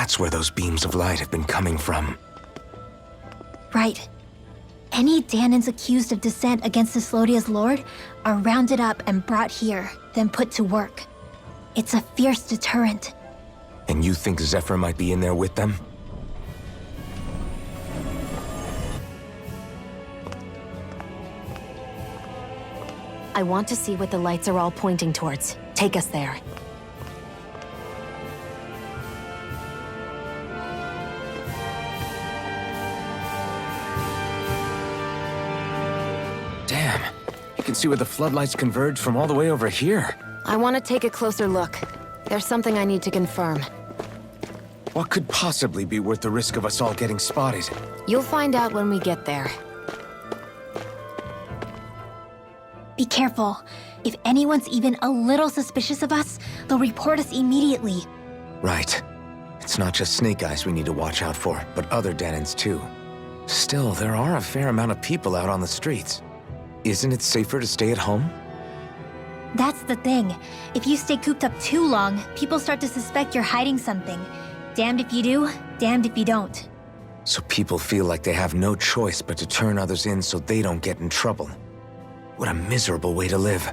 That's where those beams of light have been coming from. Right. Any Dahnans accused of dissent against Cyslodia's lord are rounded up and brought here, then put to work. It's a fierce deterrent. And you think Zephyr might be in there with them? I want to see what the lights are all pointing towards. Take us there. Damn, you can see where the floodlights converge from all the way over here. I want to take a closer look. There's something I need to confirm. What could possibly be worth the risk of us all getting spotted? You'll find out when we get there. Be careful. If anyone's even a little suspicious of us, they'll report us immediately. Right. It's not just Snake Eyes we need to watch out for, but other Dahnans too. Still, there are a fair amount of people out on the streets. Isn't it safer to stay at home? That's the thing. If you stay cooped up too long, people start to suspect you're hiding something. Damned if you do, damned if you don't. So people feel like they have no choice but to turn others in so they don't get in trouble. What a miserable way to live.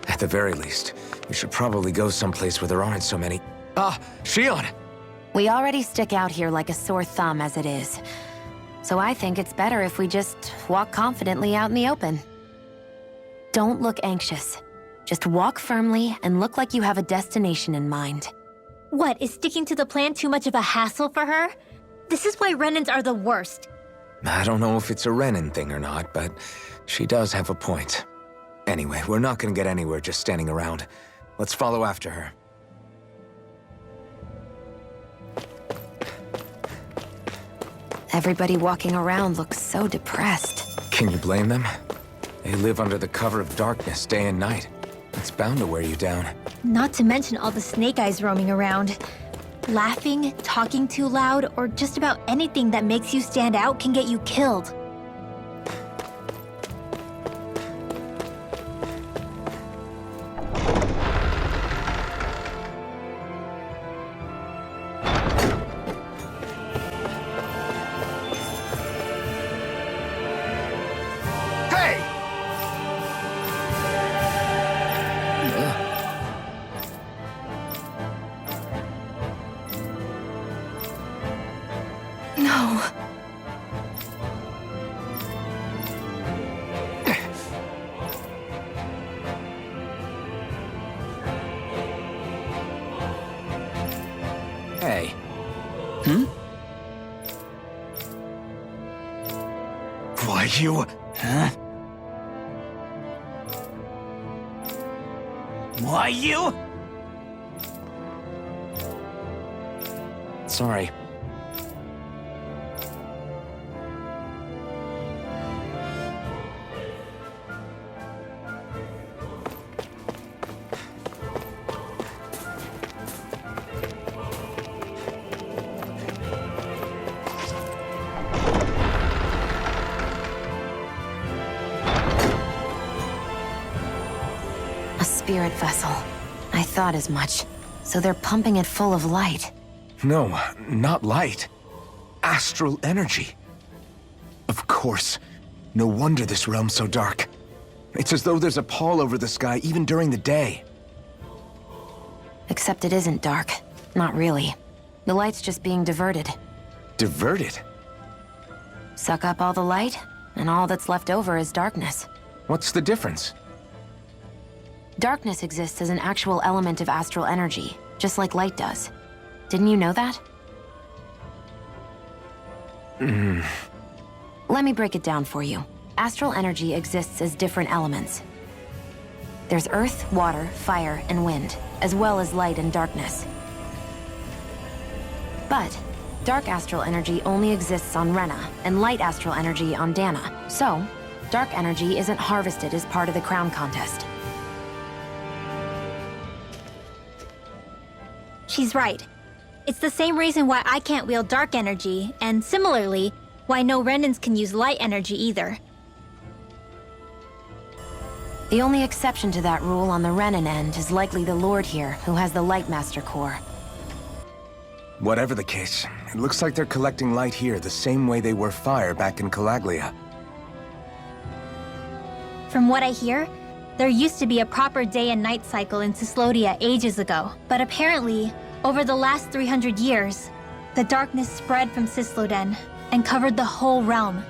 At the very least, we should probably go someplace where there aren't so many... Ah, Shionne! We already stick out here like a sore thumb as it is. So I think it's better if we just walk confidently out in the open. Don't look anxious. Just walk firmly and look like you have a destination in mind. What, is sticking to the plan too much of a hassle for her? This is why Renans are the worst. I don't know if it's a Renan thing or not, but she does have a point. Anyway, we're not gonna get anywhere just standing around. Let's follow after her. Everybody walking around looks so depressed. Can you blame them? They live under the cover of darkness day and night. It's bound to wear you down. Not to mention all the Snake Eyes roaming around. Laughing, talking too loud, or just about anything that makes you stand out can get you killed. No. Hey. Why you... Huh? Why you? Sorry. Spirit vessel. I thought as much. So they're pumping it full of light. No, not light. Astral energy. Of course. No wonder this realm's so dark. It's as though there's a pall over the sky even during the day. Except it isn't dark. Not really. The light's just being diverted. Diverted? Suck up all the light, and all that's left over is darkness. What's the difference? Darkness exists as an actual element of astral energy, just like light does. Didn't you know that? Let me break it down for you. Astral energy exists as different elements. There's earth, water, fire, and wind, as well as light and darkness. But dark astral energy only exists on Rena, and light astral energy on Dahna. So, dark energy isn't harvested as part of the crown contest. She's right. It's the same reason why I can't wield dark energy, and similarly, why no Renans can use light energy either. The only exception to that rule on the Renan end is likely the Lord here, who has the Light Master core. Whatever the case, it looks like they're collecting light here the same way they were fire back in Calaglia. From what I hear, there used to be a proper day and night cycle in Cyslodia ages ago. But apparently, over the last 300 years, the darkness spread from Cysloden and covered the whole realm.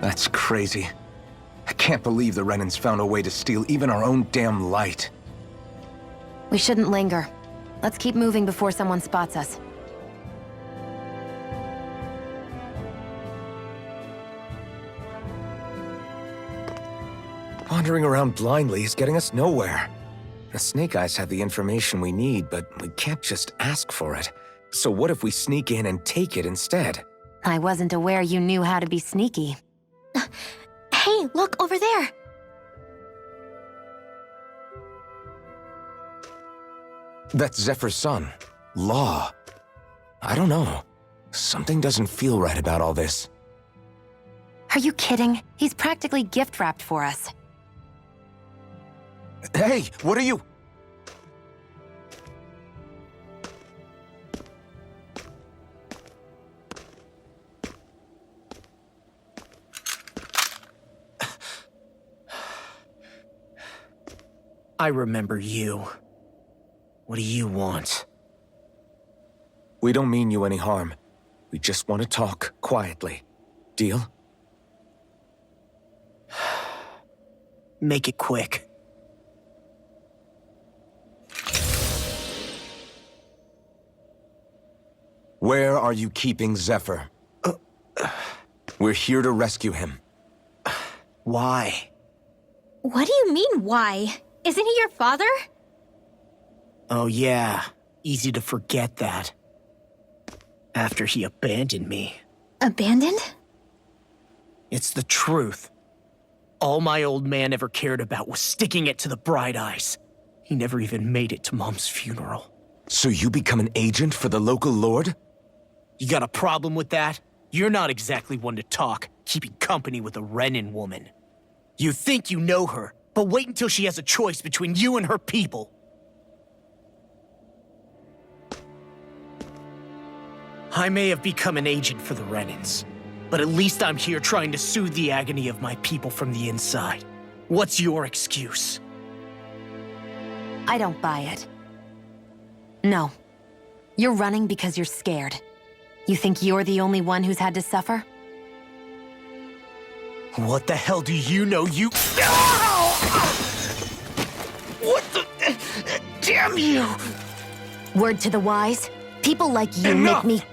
That's crazy. I can't believe the Renans found a way to steal even our own damn light. We shouldn't linger. Let's keep moving before someone spots us. Wandering around blindly is getting us nowhere. The Snake Eyes have the information we need, but we can't just ask for it. So what if we sneak in and take it instead? I wasn't aware you knew how to be sneaky. Hey, look over there! That's Zephyr's son, Law. I don't know. Something doesn't feel right about all this. Are you kidding? He's practically gift-wrapped for us. Hey, what are you? I remember you. What do you want? We don't mean you any harm. We just want to talk quietly. Deal? Make it quick. Where are you keeping Zephyr? We're here to rescue him. Why? What do you mean, why? Isn't he your father? Oh yeah, easy to forget that. After he abandoned me. Abandoned? It's the truth. All my old man ever cared about was sticking it to the Bright Eyes. He never even made it to Mom's funeral. So you become an agent for the local lord? You got a problem with that? You're not exactly one to talk, keeping company with a Renan woman. You think you know her, but wait until she has a choice between you and her people. I may have become an agent for the Renans, but at least I'm here trying to soothe the agony of my people from the inside. What's your excuse? I don't buy it. No. You're running because you're scared. You think you're the only one who's had to suffer? What the hell do you know, you— What the— Damn you! Word to the wise, people like you Enough! make me—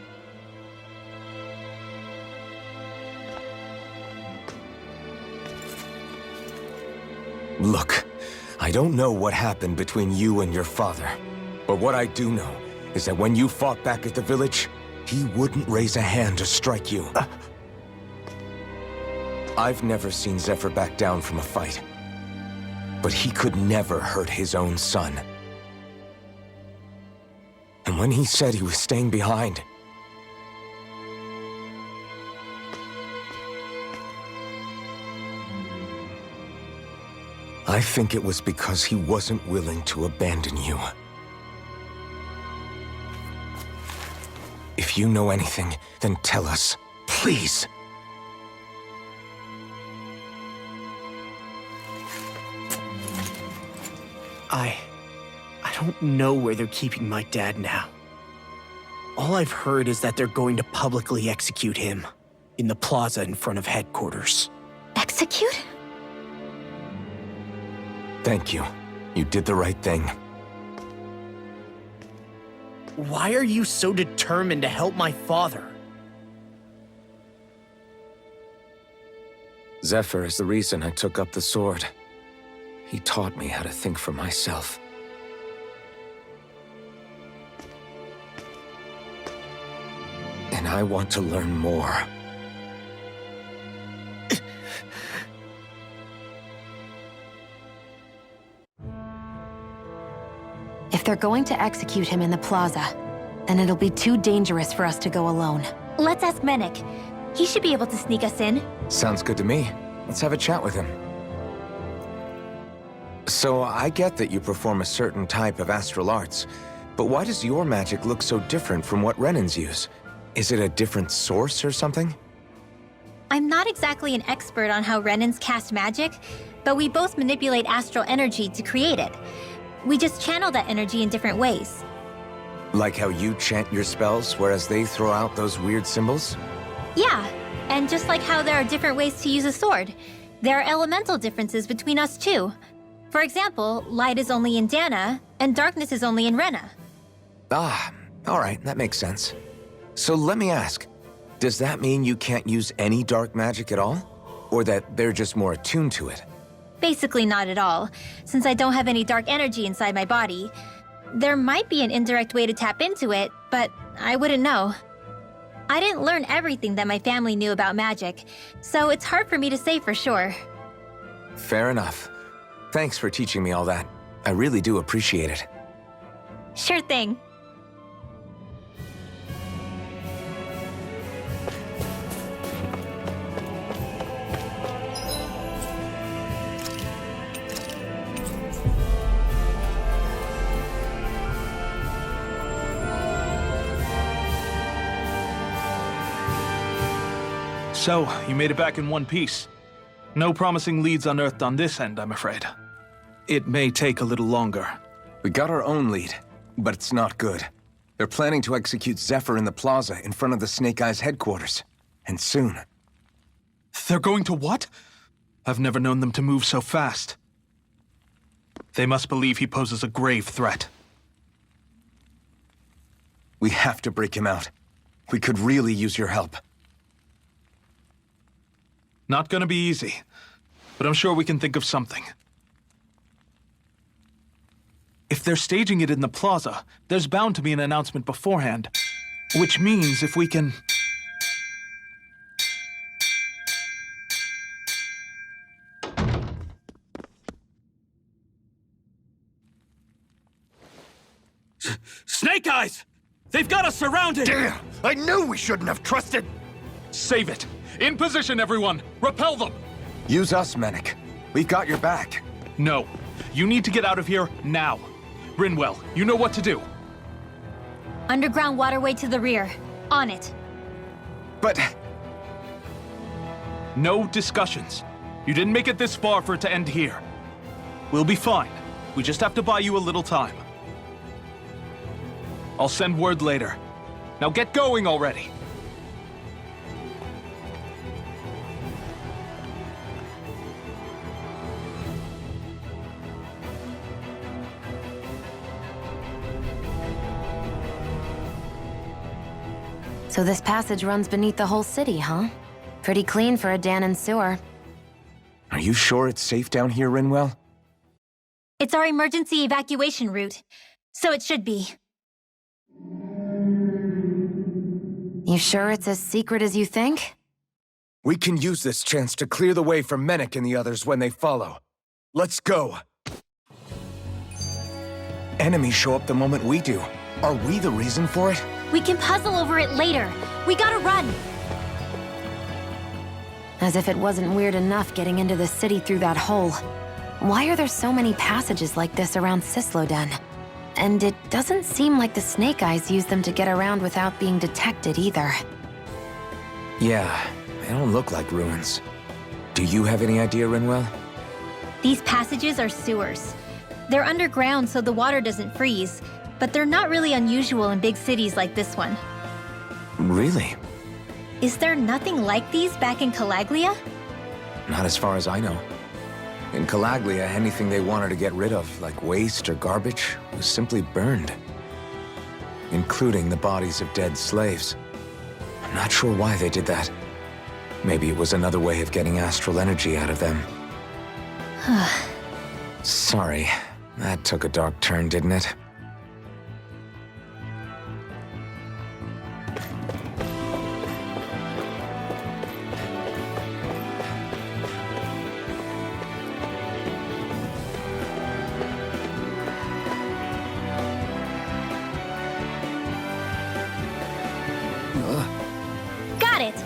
Look, I don't know what happened between you and your father. But what I do know is that when you fought back at the village, he wouldn't raise a hand to strike you. I've never seen Zephyr back down from a fight. But he could never hurt his own son. And when he said he was staying behind, I think it was because he wasn't willing to abandon you. If you know anything, then tell us, please. I don't know where they're keeping my dad now. All I've heard is that they're going to publicly execute him in the plaza in front of headquarters. Execute? Thank you. You did the right thing. Why are you so determined to help my father? Zephyr is the reason I took up the sword. He taught me how to think for myself. And I want to learn more. If they're going to execute him in the plaza, then it'll be too dangerous for us to go alone. Let's ask Menik. He should be able to sneak us in. Sounds good to me. Let's have a chat with him. So I get that you perform a certain type of astral arts, But why does your magic look so different from what Renan's use? Is it a different source or something? I'm not exactly an expert on how Renans cast magic, but we both manipulate astral energy to create it. We just channel that energy in different ways. Like how you chant your spells, whereas they throw out those weird symbols? Yeah, and just like how there are different ways to use a sword, there are elemental differences between us too. For example, light is only in Dahna, and darkness is only in Rena. Ah, alright, that makes sense. So let me ask, does that mean you can't use any dark magic at all? Or that they're just more attuned to it? Basically not at all, since I don't have any dark energy inside my body. There might be an indirect way to tap into it, but I wouldn't know. I didn't learn everything that my family knew about magic, so it's hard for me to say for sure. Fair enough. Thanks for teaching me all that. I really do appreciate it. Sure thing. So, you made it back in one piece. No promising leads unearthed on this end, I'm afraid. It may take a little longer. We got our own lead, but it's not good. They're planning to execute Zephyr in the plaza in front of the Snake Eyes headquarters. And soon. They're going to what? I've never known them to move so fast. They must believe he poses a grave threat. We have to break him out. We could really use your help. Not gonna be easy, but I'm sure we can think of something. If they're staging it in the plaza, there's bound to be an announcement beforehand. Which means if we can... Snake Eyes! They've got us surrounded! Damn! I knew we shouldn't have trusted! Save it! In position, everyone! Repel them! Use us, Mennick. We've got your back. No. You need to get out of here now. Rinwell, you know what to do. Underground waterway to the rear. On it. But... No discussions. You didn't make it this far for it to end here. We'll be fine. We just have to buy you a little time. I'll send word later. Now get going already. So this passage runs beneath the whole city, huh? Pretty clean for a Dahnan sewer. Are you sure it's safe down here, Rinwell? It's our emergency evacuation route, so it should be. You sure it's as secret as you think? We can use this chance to clear the way for Mennick and the others when they follow. Let's go. Enemies show up the moment we do. Are we the reason for it? We can puzzle over it later. We gotta run. As if it wasn't weird enough getting into the city through that hole. Why are there so many passages like this around Cisloden? And it doesn't seem like the Snake Eyes use them to get around without being detected either. Yeah, they don't look like ruins. Do you have any idea, Rinwell? These passages are sewers. They're underground so the water doesn't freeze, but they're not really unusual in big cities like this one. Really? Is there nothing like these back in Calaglia? Not as far as I know. In Calaglia, anything they wanted to get rid of, like waste or garbage, was simply burned. Including the bodies of dead slaves. I'm not sure why they did that. Maybe it was another way of getting astral energy out of them. Sorry, that took a dark turn, didn't it? Got it!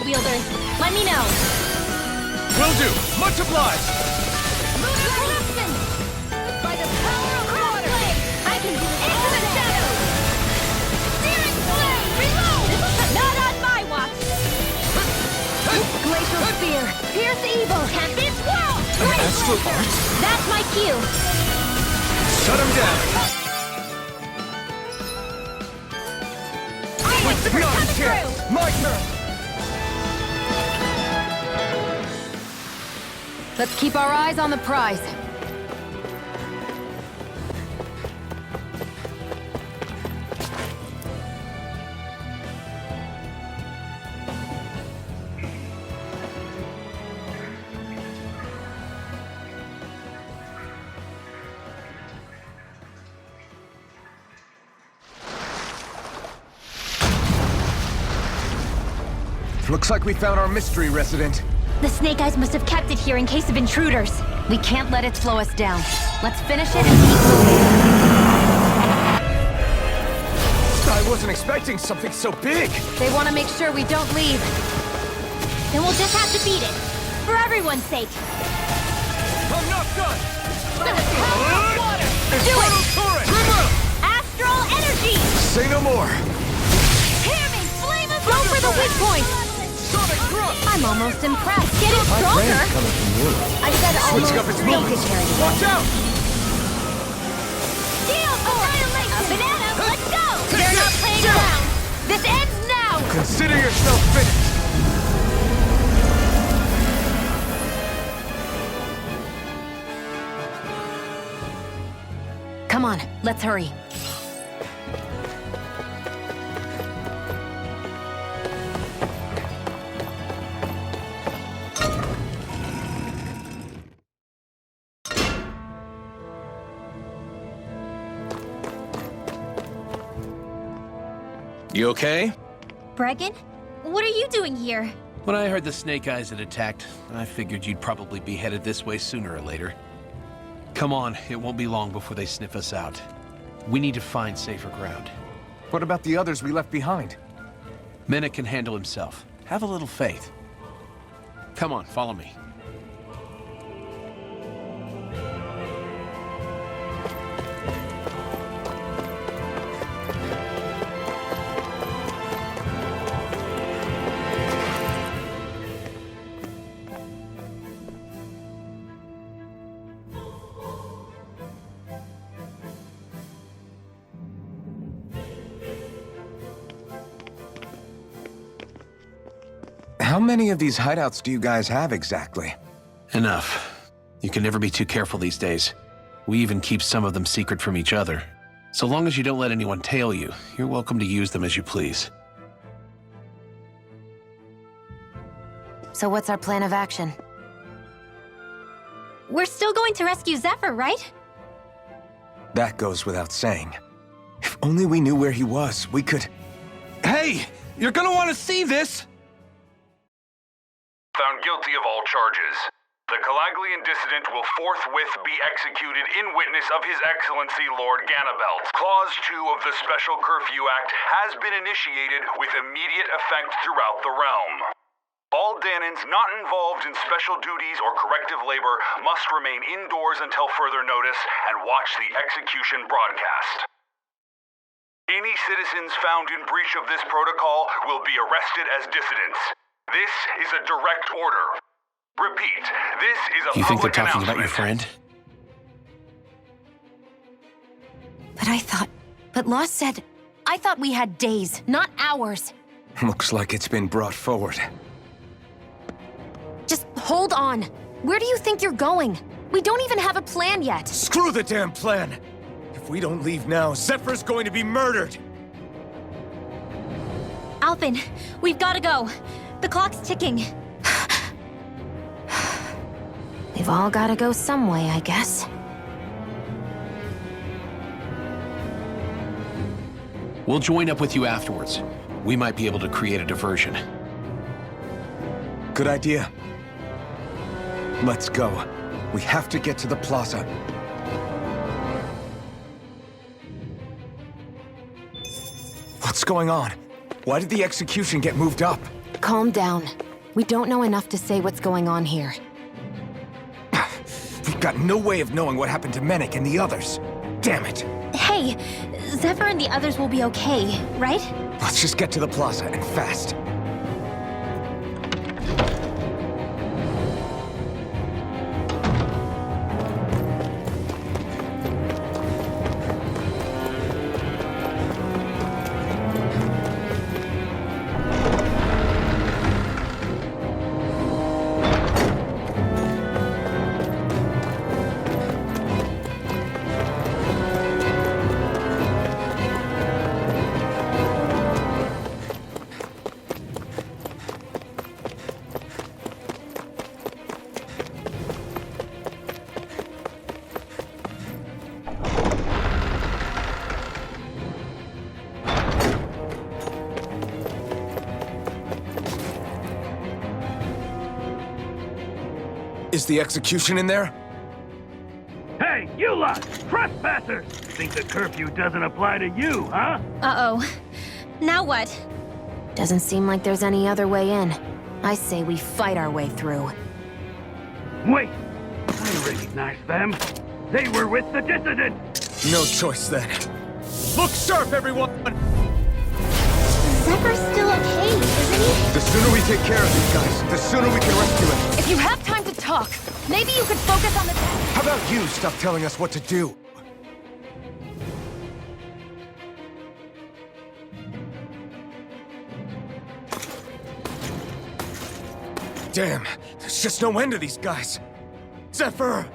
wielders. Let me know. Will do. Much obliged. By the power of water, I can do into the shadows. Searing flame, reload. Not on my watch. Glacial spear, pierce evil. Tempest whirl. Astral art? That's my cue. Shut him down. Not a chance. My turn. Let's keep our eyes on the prize. Looks like we found our mystery resident. The Snake Eyes must have kept it here in case of intruders. We can't let it slow us down. Let's finish it and keep moving. I wasn't expecting something so big. They want to make sure we don't leave. Then we'll just have to beat it. For everyone's sake. I'm not done. By the power of water! Do it! Astral energy! Say no more. Hear me! Flame of Go for the weak point! Sonic thrust. I'm almost impressed. Getting My stronger! brand's coming from you. I said almost. Switching up its movements. Watch out! Steel annihilation! A banana, let's go! They're not playing around! This ends now! Consider yourself finished. Come on, let's hurry. You okay? Bregan? What are you doing here? When I heard the Snake Eyes had attacked, I figured you'd probably be headed this way sooner or later. Come on, it won't be long before they sniff us out. We need to find safer ground. What about the others we left behind? Menek can handle himself. Have a little faith. Come on, follow me. How many of these hideouts do you guys have exactly? Enough. You can never be too careful these days. We even keep some of them secret from each other. So long as you don't let anyone tail you, you're welcome to use them as you please. So what's our plan of action? We're still going to rescue Zephyr, right? That goes without saying. If only we knew where he was, we could... Hey! You're gonna want to see this! Found guilty of all charges. The Calaglian dissident will forthwith be executed in witness of His Excellency Lord Ganabelt. Clause 2 of the Special Curfew Act has been initiated with immediate effect throughout the realm. All Dahnans not involved in special duties or corrective labor must remain indoors until further notice and watch the execution broadcast. Any citizens found in breach of this protocol will be arrested as dissidents. This is a direct order. Repeat, this is a You think they're public talking about your announcement. friend? But Lost said... I thought we had days, not hours. Looks like it's been brought forward. Just hold on. Where do you think you're going? We don't even have a plan yet. Screw the damn plan. If we don't leave now, Zephyr's going to be murdered. Alphen, we've got to go. The clock's ticking. We've all gotta go some way, I guess. We'll join up with you afterwards. We might be able to create a diversion. Good idea. Let's go. We have to get to the plaza. What's going on? Why did the execution get moved up? Calm down. We don't know enough to say what's going on here. We've got no way of knowing what happened to Menik and the others. Damn it. Hey, Zephyr and the others will be okay, right? Let's just get to the plaza, and fast. Is the execution in there? Hey, you lot! Trespassers! Think the curfew doesn't apply to you, huh? Uh-oh. Now what? Doesn't seem like there's any other way in. I say we fight our way through. Wait! I recognize them. They were with the dissident! No choice then. Look sharp, everyone! Zephyr's still okay, isn't he? The sooner we take care of these guys, the sooner we can rescue him. If you have time to talk, maybe you could focus on the... How about you stop telling us what to do? Damn, there's just no end to these guys. Zephyr!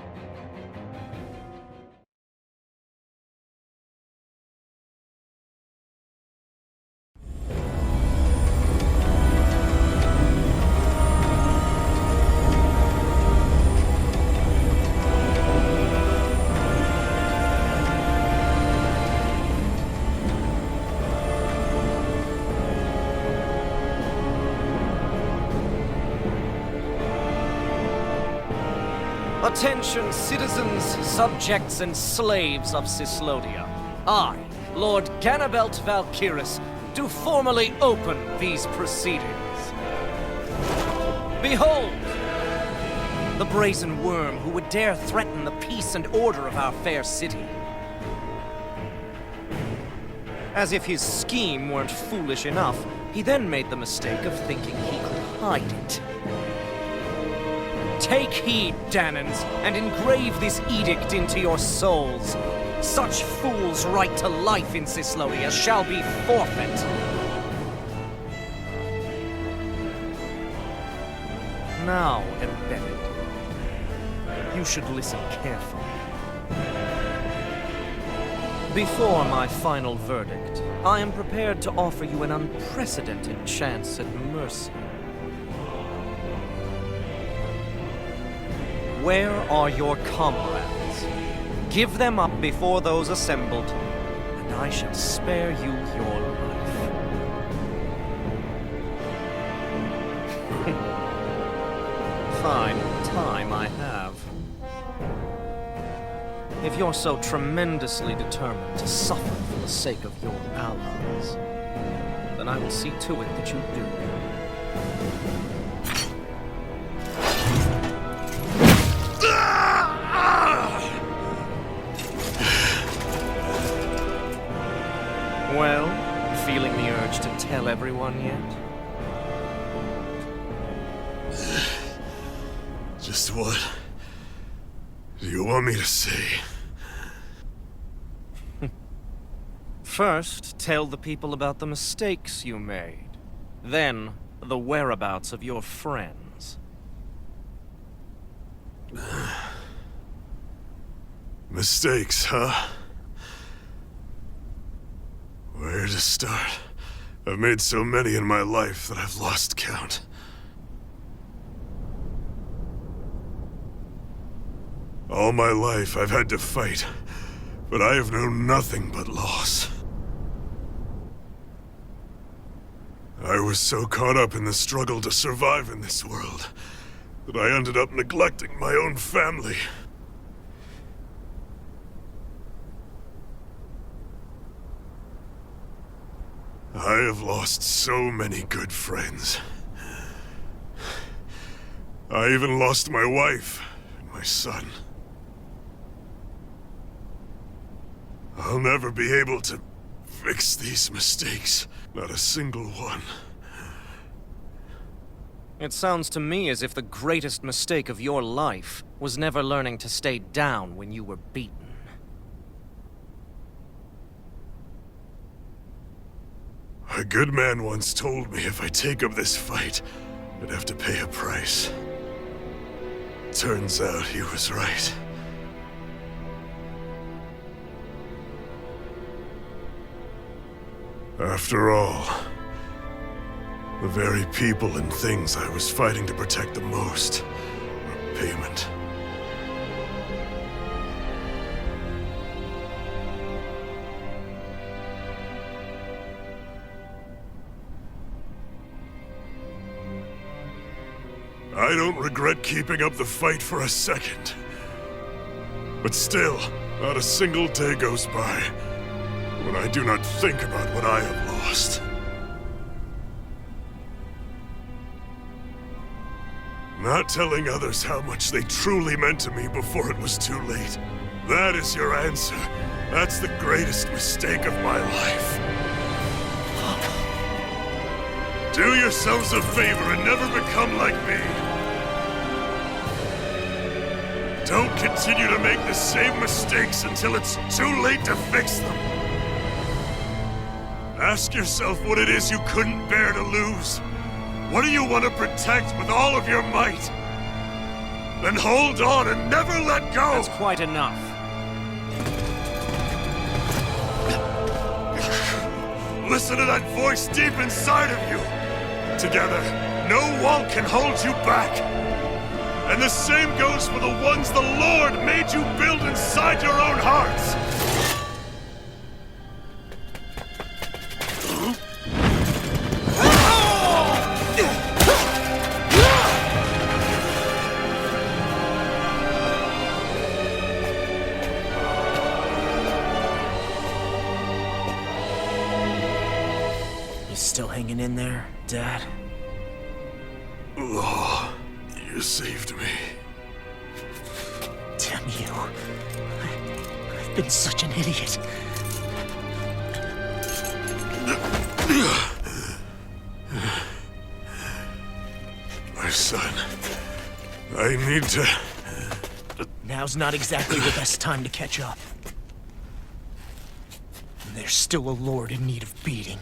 Attention, citizens, subjects, and slaves of Cyslodia. I, Lord Ganabelt Valkyris, do formally open these proceedings. Behold! The brazen worm who would dare threaten the peace and order of our fair city. As if his scheme weren't foolish enough, he then made the mistake of thinking he could hide it. Take heed, Dahnans, and engrave this edict into your souls. Such fools' right to life in Cyslodia shall be forfeit. Now, embedded, you should listen carefully. Before my final verdict, I am prepared to offer you an unprecedented chance at mercy. Where are your comrades? Give them up before those assembled, and I shall spare you your life. Fine time I have. If you're so tremendously determined to suffer for the sake of your allies, then I will see to it that you do. Well, feeling the urge to tell everyone yet? Just what do you want me to say? First, tell the people about the mistakes you made. Then, the whereabouts of your friends. Mistakes, huh? Where to start? I've made so many in my life that I've lost count. All my life I've had to fight, but I have known nothing but loss. I was so caught up in the struggle to survive in this world that I ended up neglecting my own family. I have lost so many good friends, I even lost my wife and my son. I'll never be able to fix these mistakes. Not a single one. It sounds to me as if the greatest mistake of your life was never learning to stay down when you were beaten. A good man once told me if I take up this fight, I'd have to pay a price. Turns out he was right. After all, the very people and things I was fighting to protect the most were payment. I don't regret keeping up the fight for a second. But still, not a single day goes by when I do not think about what I have lost. Not telling others how much they truly meant to me before it was too late. That is your answer. That's the greatest mistake of my life. Do yourselves a favor and never become like me. Don't continue to make the same mistakes until it's too late to fix them. Ask yourself what it is you couldn't bear to lose. What do you want to protect with all of your might? Then hold on and never let go! That's quite enough. Listen to that voice deep inside of you! Together, no wall can hold you back! And the same goes for the ones the Lord made you build inside your own hearts! You still hanging in there, Dad? Oh, you saved me. Damn you. I've been such an idiot. My son, I need to... Now's not exactly the best time to catch up. There's still a lord in need of beating.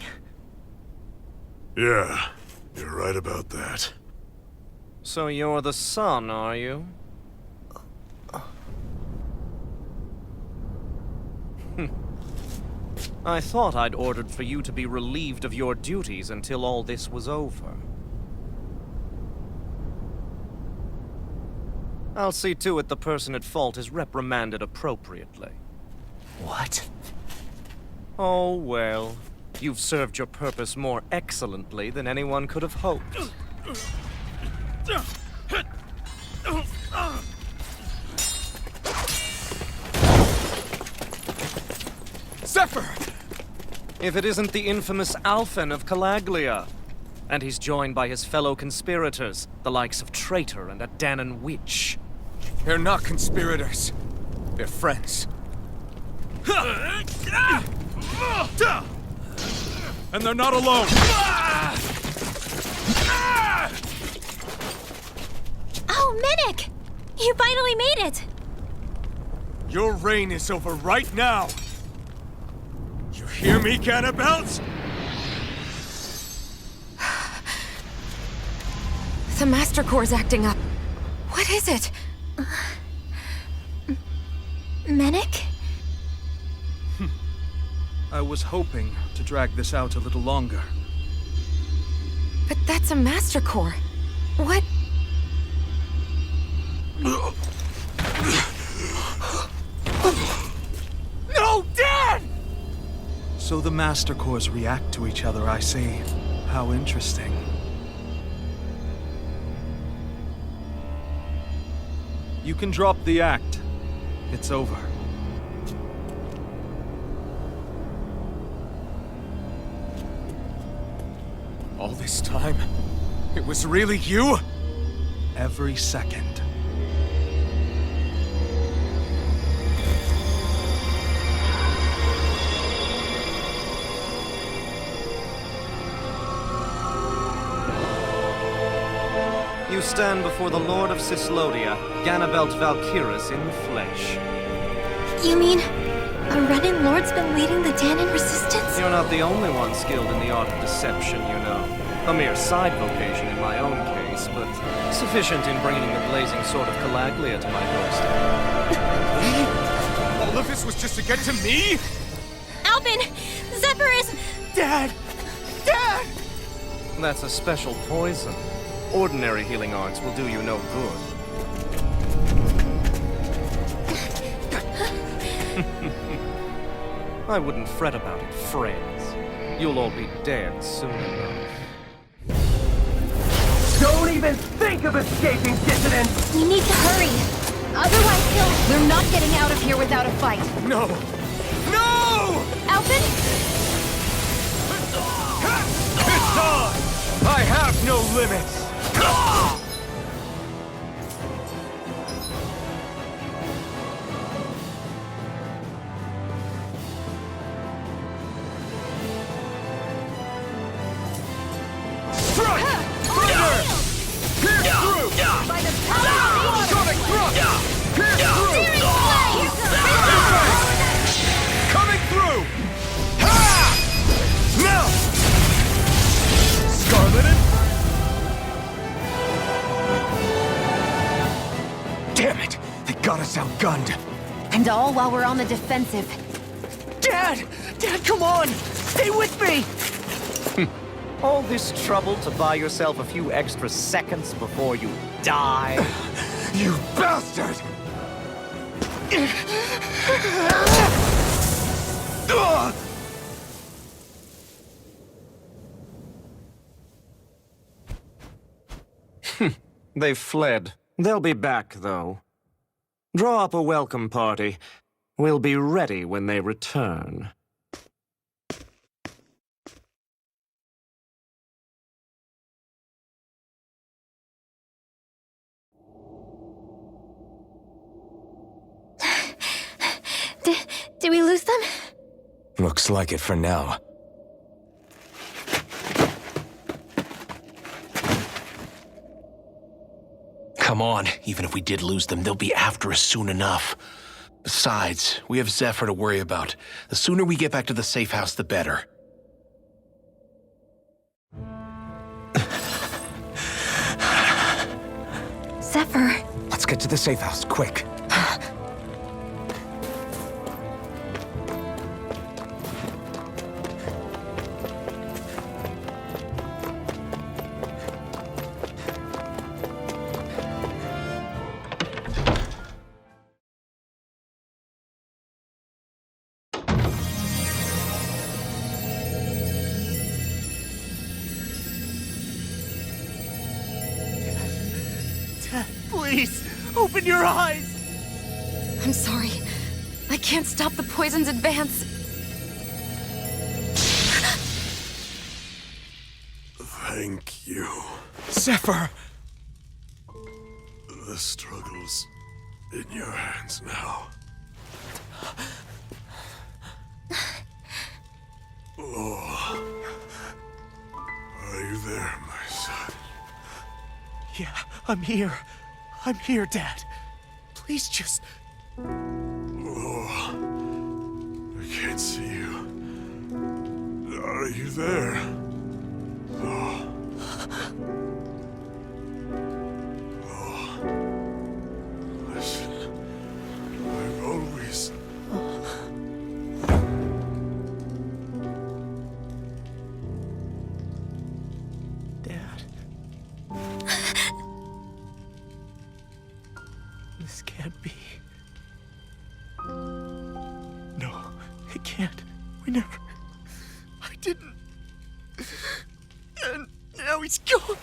Yeah, you're right about that. So you're the son, are you? I thought I'd ordered for you to be relieved of your duties until all this was over. I'll see to it the person at fault is reprimanded appropriately. What? Oh, well. You've served your purpose more excellently than anyone could have hoped. Zephyr! If it isn't the infamous Alphen of Calaglia. And he's joined by his fellow conspirators, the likes of Traitor and a Dahnan witch. They're not conspirators. They're friends. And they're not alone! Oh, Minnick! You finally made it! Your reign is over right now! You hear me, Cannibals? The Master Core's acting up. What is it? Minnick? I was hoping to drag this out a little longer. But that's a Master Core. What? No, Dad! So the Master Cores react to each other, I see. How interesting. You can drop the act. It's over. All this time, it was really you? every second. You stand before the Lord of Cyslodia, Ganabelt Valkyris in the flesh. You mean a Renan Lord's been leading the Dahnan resistance? You're not the only one skilled in the art of deception, you know. A mere side vocation in my own case, but sufficient in bringing the blazing sword of Calaglia to my doorstep. All of this was just to get to me? Alphen! Zephyr is... Dad! Dad! That's a special poison. Ordinary healing arts will do you no good. I wouldn't fret about it, friends. You'll all be dead soon enough. Don't even think of escaping, dissidents! We need to hurry. Otherwise We're not getting out of here without a fight. No! No! Alphen? It's on! I have no limits! Strike! Thunder! Pierce through! By the power of the Sonic thrust! Pierce through! Coming through! Ha! Now! Scarleted! Damn it! They got us outgunned! And all while we're on the defensive. Dad! Dad, come on! Stay with me! All this trouble to buy yourself a few extra seconds before you die? You bastard! They've fled. They'll be back, though. Draw up a welcome party. We'll be ready when they return. Did we lose them? Looks like it for now. Come on, even if we did lose them, they'll be after us soon enough. Besides, we have Zephyr to worry about. The sooner we get back to the safe house, the better. Zephyr. Let's get to the safe house, quick. Please, open your eyes! I'm sorry. I can't stop the poison's advance. Thank you. Zephyr! The struggle's in your hands now. Oh. Are you there, my son? Yeah, I'm here. I'm here, Dad. Please just... Oh. I can't see you. Are you there? Oh. Oh. Listen. I've always... Dad. This can't be. No, it can't. We never... I didn't. And now he's gone.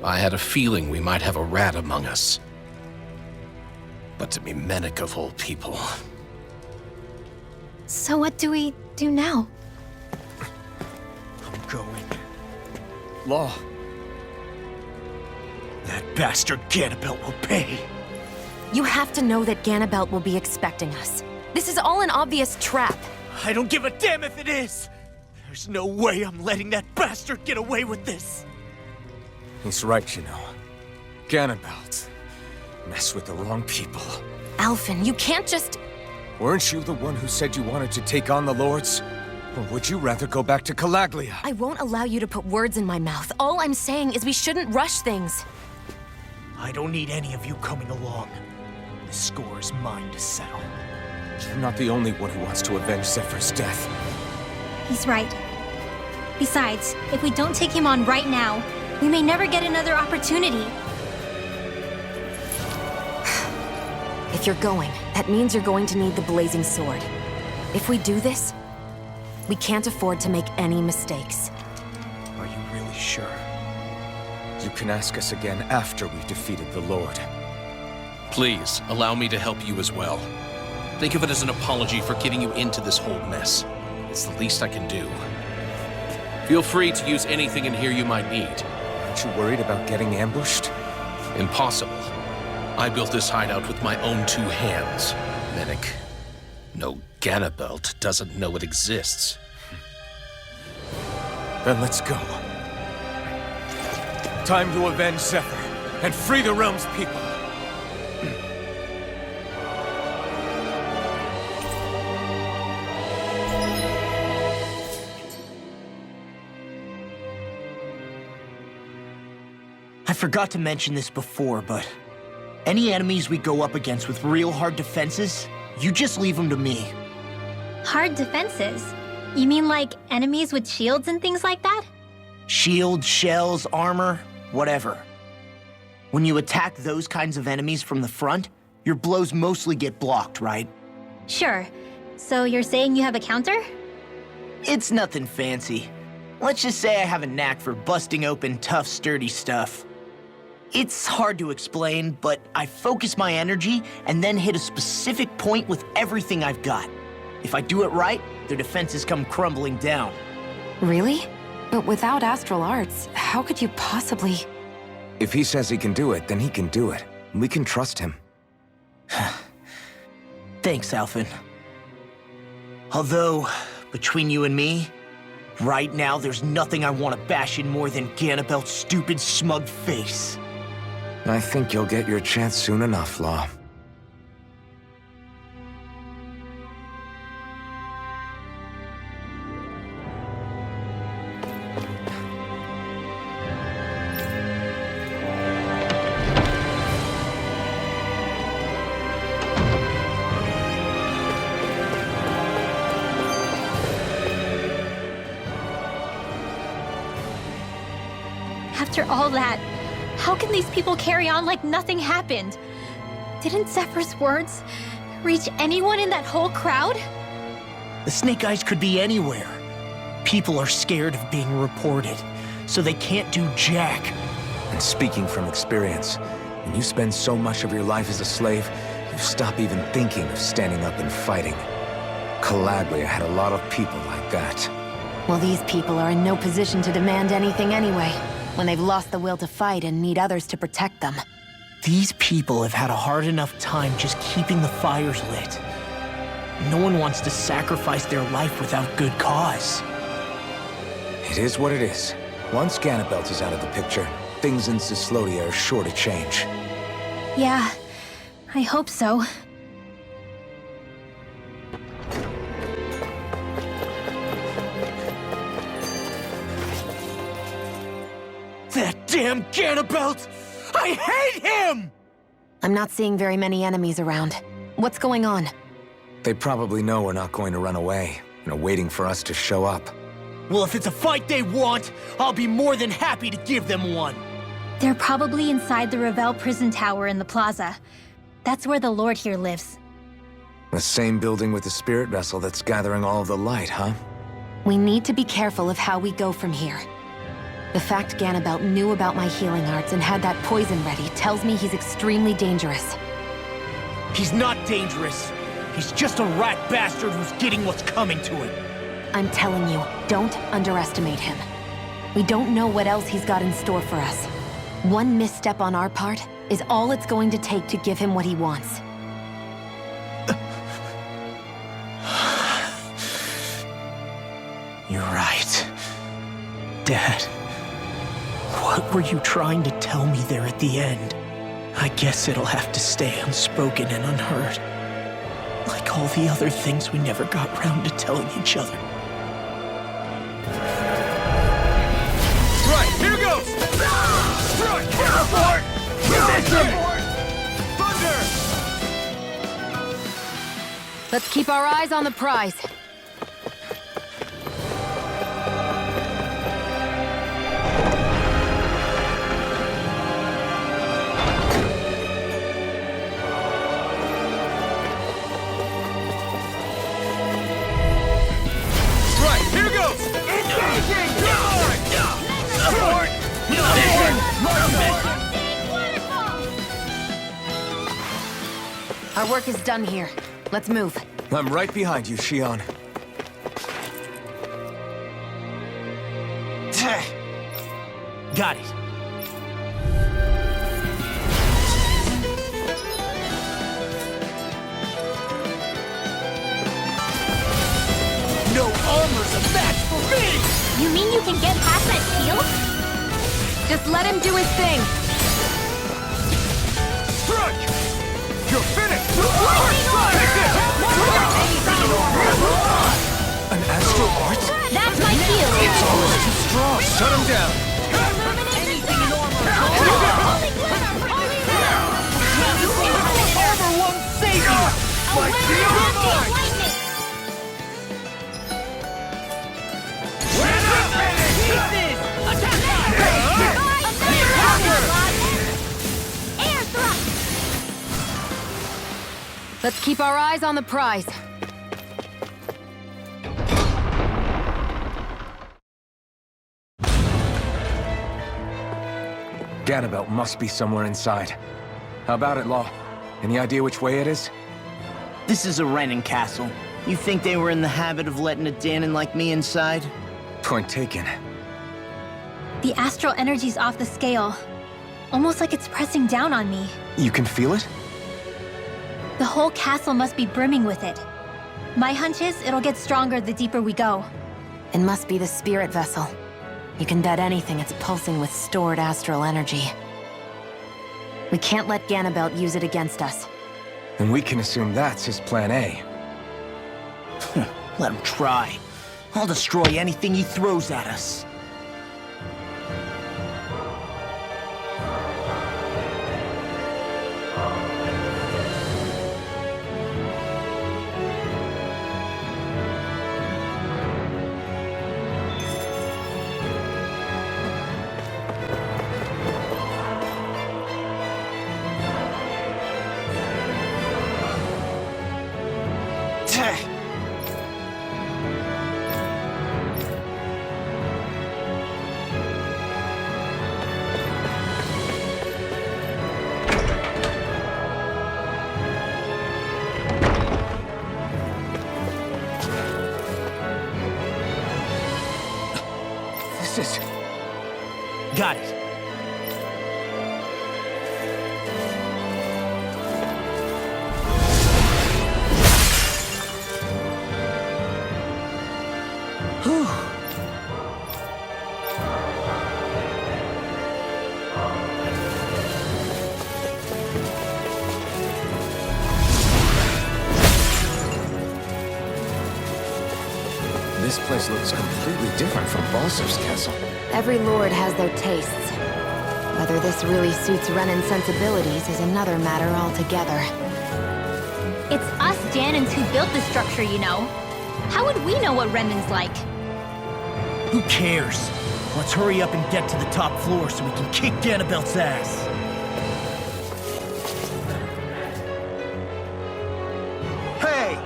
I had a feeling we might have a rat among us. But to be Mennick of all people. So what do we do now? I'm going. Law. That bastard Ganabelt will pay. You have to know that Ganabelt will be expecting us. This is all an obvious trap. I don't give a damn if it is! There's no way I'm letting that bastard get away with this! He's right, you know. Ganabelt. Mess with the wrong people. Alphen, you can't just... Weren't you the one who said you wanted to take on the Lords? Or would you rather go back to Calaglia? I won't allow you to put words in my mouth. All I'm saying is we shouldn't rush things. I don't need any of you coming along. The score is mine to settle. You're not the only one who wants to avenge Zephyr's death. He's right. Besides, if we don't take him on right now, we may never get another opportunity. If you're going, that means you're going to need the blazing sword. If we do this, we can't afford to make any mistakes. Are you really sure? You can ask us again after we've defeated the Lord. Please, allow me to help you as well. Think of it as an apology for getting you into this whole mess. It's the least I can do. Feel free to use anything in here you might need. Aren't you worried about getting ambushed? Impossible. I built this hideout with my own 2 hands, Mennick. No Ganabelt doesn't know it exists. Then let's go. Time to avenge Zephyr and free the realm's people. I forgot to mention this before, but any enemies we go up against with real hard defenses, you just leave them to me. Hard defenses? You mean like enemies with shields and things like that? Shields, shells, armor, whatever. When you attack those kinds of enemies from the front, your blows mostly get blocked, right? Sure. So you're saying you have a counter? It's nothing fancy. Let's just say I have a knack for busting open tough, sturdy stuff. It's hard to explain, but I focus my energy and then hit a specific point with everything I've got. If I do it right, their defenses come crumbling down. Really? But without astral arts, how could you possibly... If he says he can do it, then he can do it. We can trust him. Thanks, Alphen. Although, between you and me, right now there's nothing I want to bash in more than Ganabelt's stupid, smug face. I think you'll get your chance soon enough, Law. After all that, how can these people carry on like nothing happened? Didn't Zephyr's words reach anyone in that whole crowd? The Snake Eyes could be anywhere. People are scared of being reported, so they can't do jack. And speaking from experience, when you spend so much of your life as a slave, you stop even thinking of standing up and fighting. Calaglia had a lot of people like that. Well, these people are in no position to demand anything anyway, when they've lost the will to fight and need others to protect them. These people have had a hard enough time just keeping the fires lit. No one wants to sacrifice their life without good cause. It is what it is. Once Ganabelt is out of the picture, things in Cyslodia are sure to change. Yeah, I hope so. That damn Ganabelt! I hate him! I'm not seeing very many enemies around. What's going on? They probably know we're not going to run away, and are waiting for us to show up. Well, if it's a fight they want, I'll be more than happy to give them one. They're probably inside the Revel prison tower in the plaza. That's where the Lord here lives. The same building with the spirit vessel that's gathering all of the light, huh? We need to be careful of how we go from here. The fact Ganabelt knew about my healing arts and had that poison ready tells me he's extremely dangerous. He's not dangerous. He's just a rat bastard who's getting what's coming to him. I'm telling you, don't underestimate him. We don't know what else he's got in store for us. One misstep on our part is all it's going to take to give him what he wants. You're right. Dad, what were you trying to tell me there at the end? I guess it'll have to stay unspoken and unheard. Like all the other things we never got round to telling each other. Right, here goes! Strike! Teleport! Thunder! Let's keep our eyes on the prize. Our work is done here. Let's move. I'm right behind you, Shionne. Got it. No armor's a match for me! You mean you can get past that shield? Just let him do his thing. Strike! You're finished! An astral art? That's my shield! It's almost too strong. Shut him down. Armor won't save you! My shield! Let's keep our eyes on the prize. Ganabelt must be somewhere inside. How about it, Law? Any idea which way it is? This is a Renan castle. You think they were in the habit of letting a Dahnan like me inside? Point taken. The astral energy's off the scale. Almost like it's pressing down on me. You can feel it? The whole castle must be brimming with it. My hunch is it'll get stronger the deeper we go. It must be the spirit vessel. You can bet anything it's pulsing with stored astral energy. We can't let Ganabelt use it against us. Then we can assume that's his plan A. Let him try. I'll destroy anything he throws at us. This is... Got it. This place looks completely different from Balser's castle. Every lord has their tastes. Whether this really suits Renan's sensibilities is another matter altogether. It's us Dahnans who built this structure, you know. How would we know what Renan's like? Who cares? Let's hurry up and get to the top floor so we can kick Ganabelt's ass. Hey!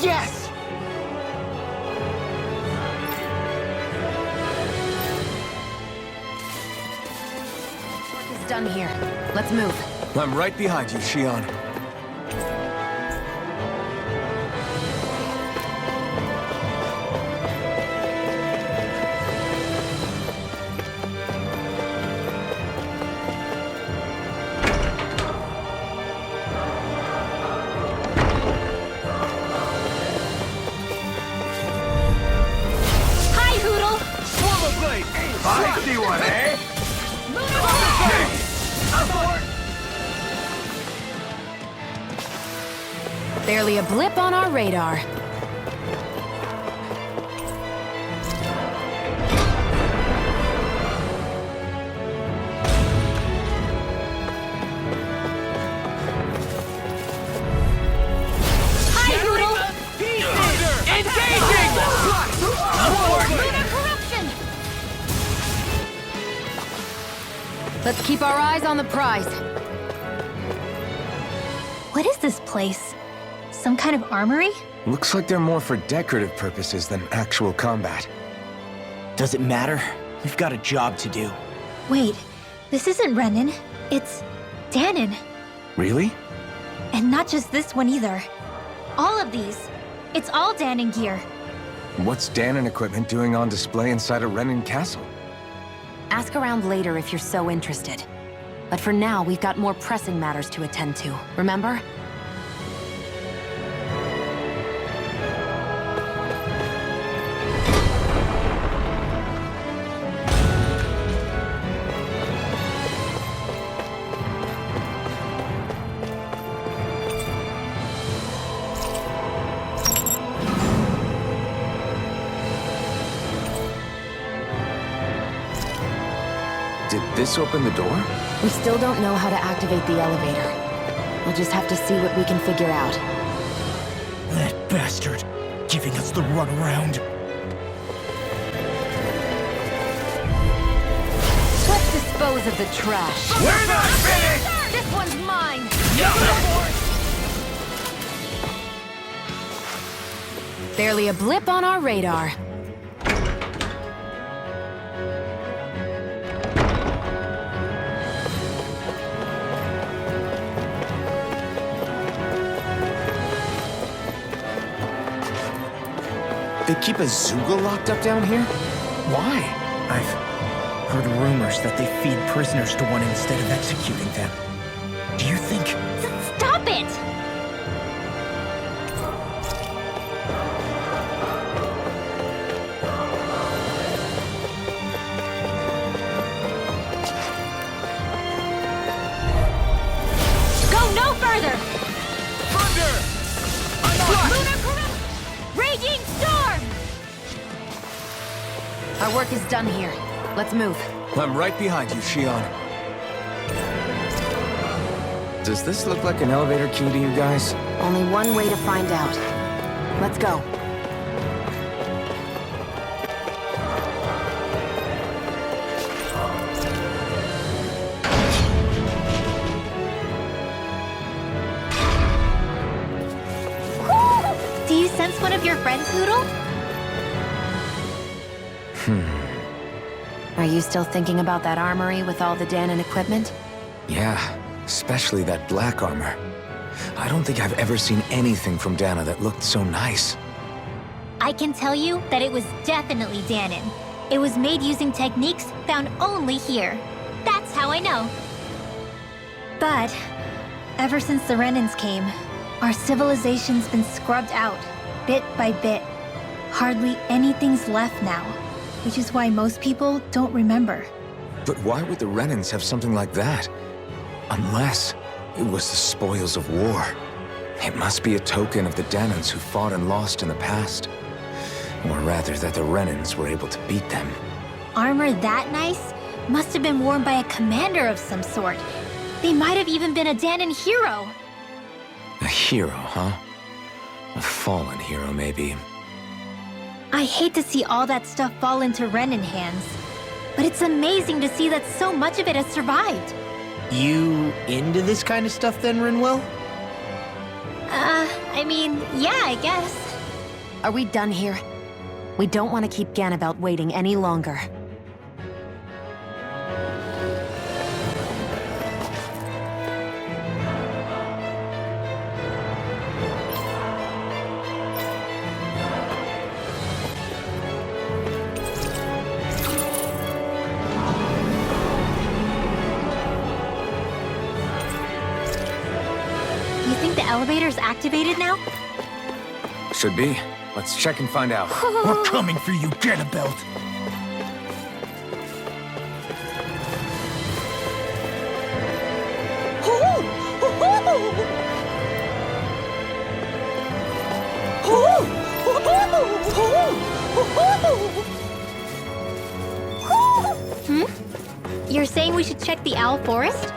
Yes! Work is done here. Let's move. I'm right behind you, Shionne. Hi, Hoodle! I see one, eh? Barely a blip on our radar. Hi, Hoodle! Engaging! Lunar corruption! Let's keep our eyes on the prize. What is this place? Some kind of armory? Looks like they're more for decorative purposes than actual combat. Does it matter? We've got a job to do. Wait, this isn't Renan. It's Dahna. Really? And not just this one either. All of these. It's all Dahna gear. What's Dahna equipment doing on display inside a Renan castle? Ask around later if you're so interested. But for now, we've got more pressing matters to attend to, remember? Did this open the door? We still don't know how to activate the elevator. We'll just have to see what we can figure out. That bastard, giving us the runaround. Let's dispose of the trash. We're not finished! This one's mine! Barely a blip on our radar. They keep a Zoogle locked up down here? Why? I've heard rumors that they feed prisoners to one instead of executing them. Do you think... Stop it! Go no further! Lunar corruption! Raging storm! Our work is done here. Let's move. I'm right behind you, Shionne. Does this look like an elevator key to you guys? Only one way to find out. Let's go. Do you sense one of your friends, Hoodle? Are you still thinking about that armory with all the Dahna equipment? Yeah, especially that black armor. I don't think I've ever seen anything from Dahna that looked so nice. I can tell you that it was definitely Dahna. It was made using techniques found only here. That's how I know. But ever since the Renans came, our civilization's been scrubbed out, bit by bit. Hardly anything's left now, which is why most people don't remember. But why would the Renans have something like that? Unless it was the spoils of war. It must be a token of the Dahnans who fought and lost in the past. Or rather, that the Renans were able to beat them. Armor that nice must have been worn by a commander of some sort. They might have even been a Dahnan hero. A hero, huh? A fallen hero, maybe. I hate to see all that stuff fall into Renan hands, but it's amazing to see that so much of it has survived. You into this kind of stuff then, Rinwell? I mean, yeah, I guess. Are we done here? We don't want to keep Ganabelt waiting any longer. You think the elevator's activated now? Should be. Let's check and find out. We're coming for you, Ganabelt. You're saying we should check the owl forest?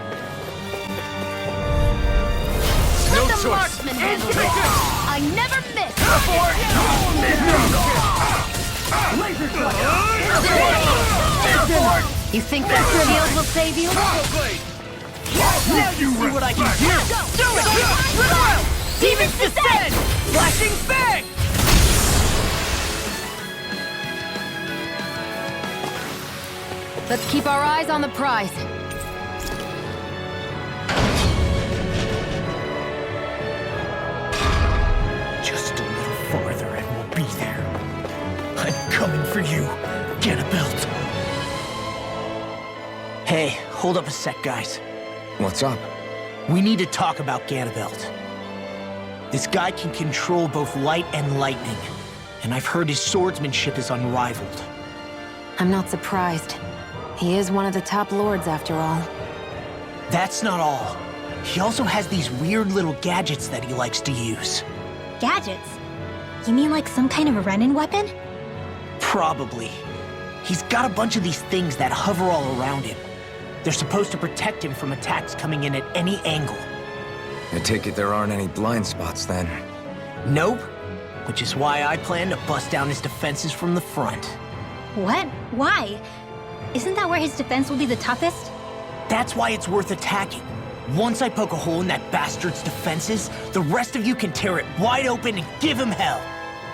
No The choice. marksman handle it. I never miss. You think that shield will save you? Now you see what I can do! Do it! Demons descend! Flashing fang! Let's keep our eyes on the prize. Just a little farther and we'll be there. I'm coming for you, Ganabelt. Hey, hold up a sec, guys. What's up? We need to talk about Ganabelt. This guy can control both light and lightning, and I've heard his swordsmanship is unrivaled. I'm not surprised. He is one of the top lords, after all. That's not all. He also has these weird little gadgets that he likes to use. Gadgets? You mean like some kind of a Renan weapon? Probably. He's got a bunch of these things that hover all around him. They're supposed to protect him from attacks coming in at any angle. I take it there aren't any blind spots then. Nope. Which is why I plan to bust down his defenses from the front. What? Why? Isn't that where his defense will be the toughest? That's why it's worth attacking. Once I poke a hole in that bastard's defenses, the rest of you can tear it wide open and give him hell.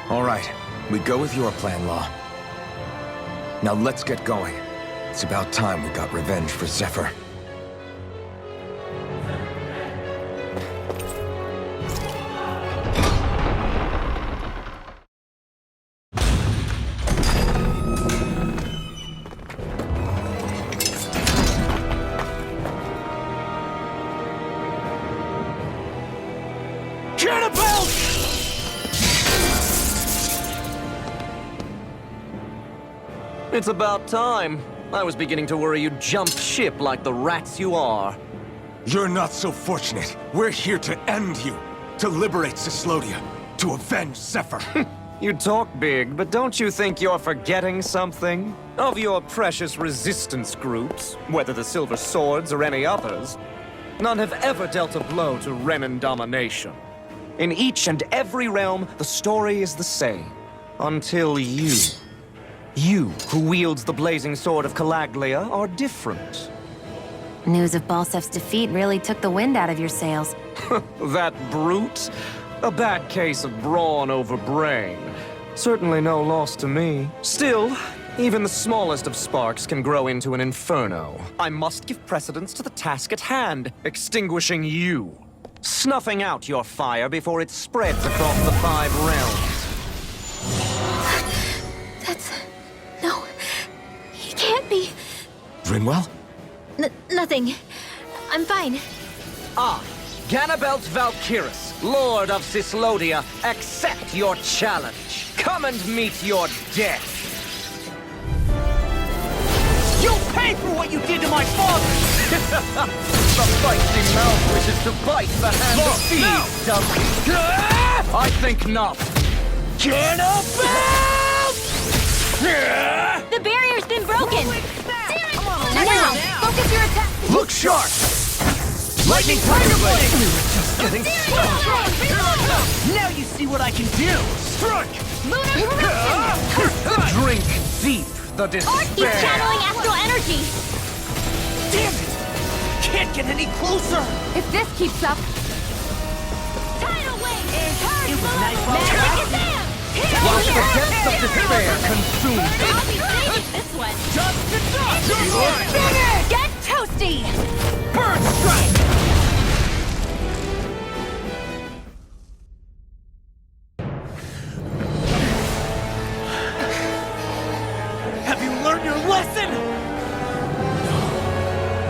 All right, we go with your plan, Law. Now let's get going. It's about time we got revenge for Zephyr. It's about time. I was beginning to worry you'd jumped ship like the rats you are. You're not so fortunate. We're here to end you. To liberate Cyslodia. To avenge Zephyr. You talk big, but don't you think you're forgetting something? Of your precious resistance groups, whether the Silver Swords or any others, none have ever dealt a blow to Renan domination. In each and every realm, the story is the same. Until you. You, who wields the blazing sword of Calaglia, are different. News of Balsef's defeat really took the wind out of your sails. That brute? A bad case of brawn over brain. Certainly no loss to me. Still, even the smallest of sparks can grow into an inferno. I must give precedence to the task at hand, extinguishing you. Snuffing out your fire before it spreads across the 5 realms. No, he can't be. Rinwell? Nothing. I'm fine. I, Ganabelt Valkyris, Lord of Cyslodia, accept your challenge. Come and meet your death. You'll pay for what you did to my father! The feisty mouth wishes to bite the hand of thieves, does he? I think not. Ganabelt! The barrier's been broken! Now, focus your attack! Look sharp! Lightning Thunder Blade! Just getting started! Now you see what I can do! Strike! Lunar Corruption! Drink deep the He's despair. channeling astral energy! Damn it! Can't get any closer! If this keeps up... Tidal Wave! It was nice while Magic is While the depths of despair consume them. I'll be taking this one. Just Get toasty! Bird strike! Have you learned your lesson? No,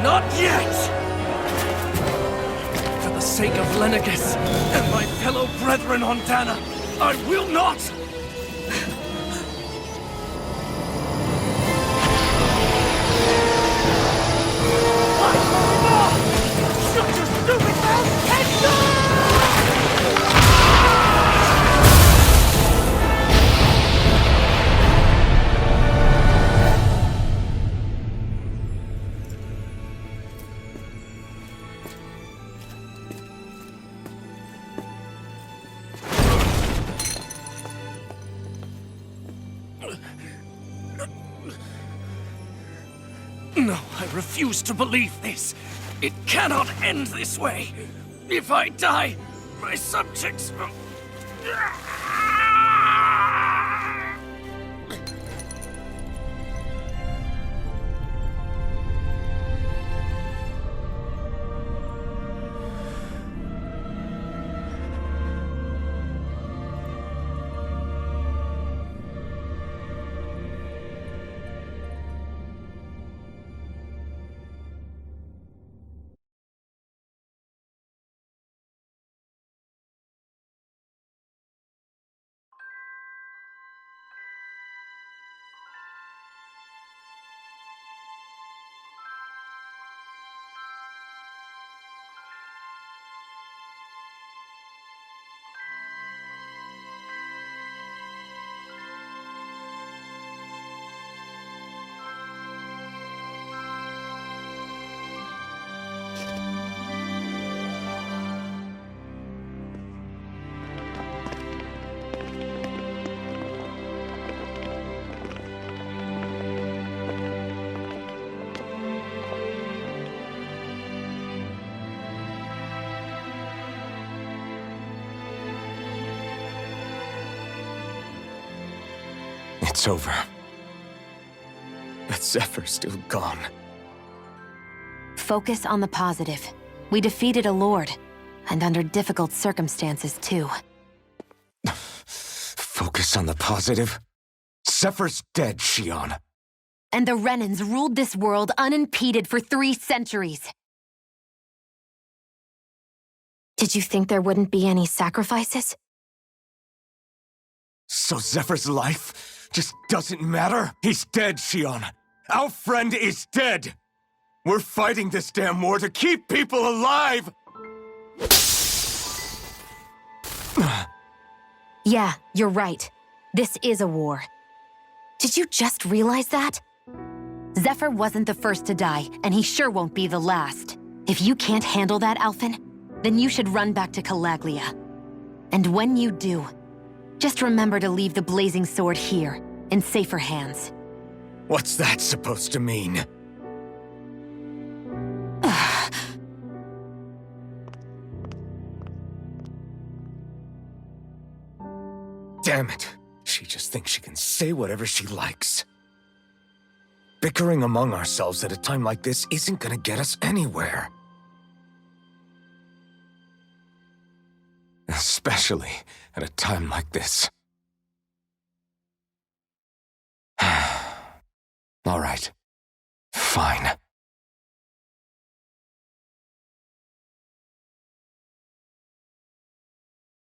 not yet! For the sake of Lenegus and my fellow brethren on Dahna, I will not! Shut your stupid mouth and go! No, I refuse to believe this. It cannot end this way. If I die, my subjects will... It's over. But Zephyr's still gone. Focus on the positive. We defeated a lord, and under difficult circumstances, too. Focus on the positive? Zephyr's dead, Shionne. And the Renans ruled this world unimpeded for 3 centuries. Did you think there wouldn't be any sacrifices? So Zephyr's life just doesn't matter? He's dead, Shionne. Our friend is dead. We're fighting this damn war to keep people alive! Yeah, you're right. This is a war. Did you just realize that? Zephyr wasn't the first to die, and he sure won't be the last. If you can't handle that, Alphen, then you should run back to Calaglia. And when you do, just remember to leave the blazing sword here, in safer hands. What's that supposed to mean? Damn it. She just thinks she can say whatever she likes. Bickering among ourselves at a time like this isn't gonna get us anywhere. Especially at a time like this. All right. Fine.